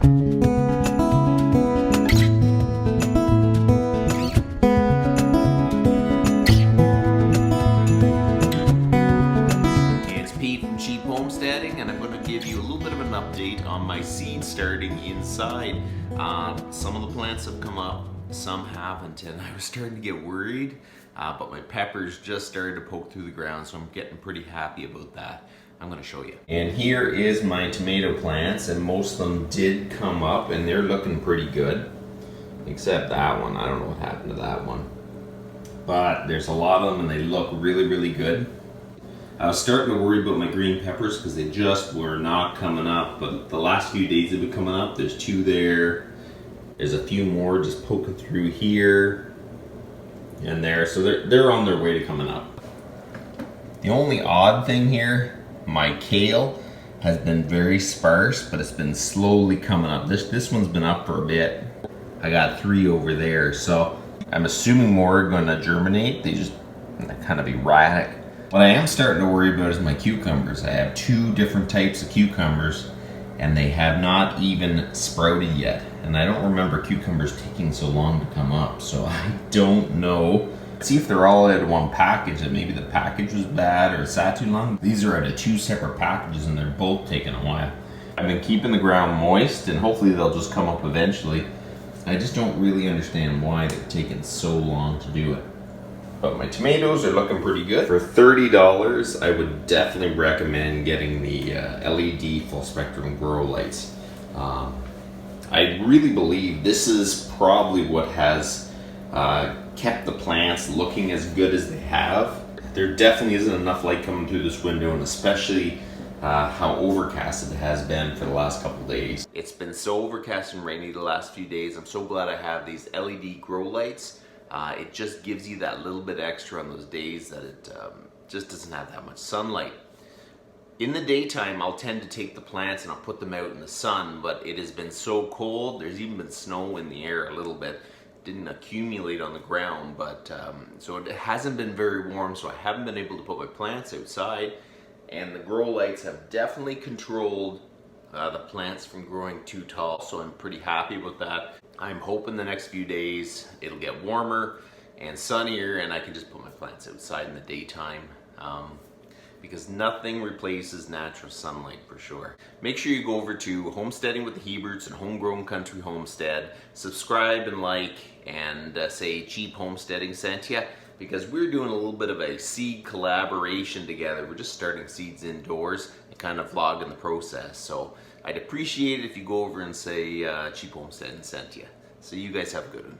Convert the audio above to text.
It's Pete from Cheap Homesteading, and I'm going to give you a little bit of an update on my seed starting inside. Some of the plants have come up, some haven't, and I was starting to get worried, but my peppers just started to poke through the ground, so I'm getting pretty happy about that. I'm going to show you. And here is my tomato plants, and most of them did come up, and they're looking pretty good, except that one. I don't know what happened to that one, but there's a lot of them, and they look really, really good. I was starting to worry about my green peppers because they just were not coming up, but the last few days they've been coming up. There's two there. There's a few more just poking through here and there, so they're on their way to coming up. The only odd thing here, my kale has been very sparse, but it's been slowly coming up. This one's been up for a bit. I got 3 over there, so I'm assuming more are going to germinate. They just kind of erratic. What I am starting to worry about is my cucumbers. I have 2 different types of cucumbers, and they have not even sprouted yet. And I don't remember cucumbers taking so long to come up, so I don't know. See if they're all out of one package, and maybe the package was bad or sat too long. These are out of 2 separate packages, and they're both taking a while. I've been keeping the ground moist, and hopefully they'll just come up eventually. I just don't really understand why they're taking so long to do it. But my tomatoes are looking pretty good. For $30, I would definitely recommend getting the LED full spectrum grow lights. I really believe this is probably what has kept the plants looking as good as they have. There definitely isn't enough light coming through this window, and especially how overcast it has been for the last couple days. It's been so overcast and rainy the last few days. I'm so glad I have these LED grow lights. It just gives you that little bit extra on those days that it just doesn't have that much sunlight. In the daytime, I'll tend to take the plants and I'll put them out in the sun, but it has been so cold. There's even been snow in the air a little bit. Didn't accumulate on the ground, but so it hasn't been very warm, so I haven't been able to put my plants outside. And the grow lights have definitely controlled the plants from growing too tall, so I'm pretty happy with that. I'm hoping the next few days it'll get warmer and sunnier, and I can just put my plants outside in the daytime, because nothing replaces natural sunlight for sure. Make sure you go over to Homesteading with the Heberts and Homegrown Country Homestead. Subscribe and like, and say Cheap Homesteading sent ya, because we're doing a little bit of a seed collaboration together. We're just starting seeds indoors and kind of vlogging the process. So I'd appreciate it if you go over and say Cheap Homesteading sent ya. So you guys have a good one.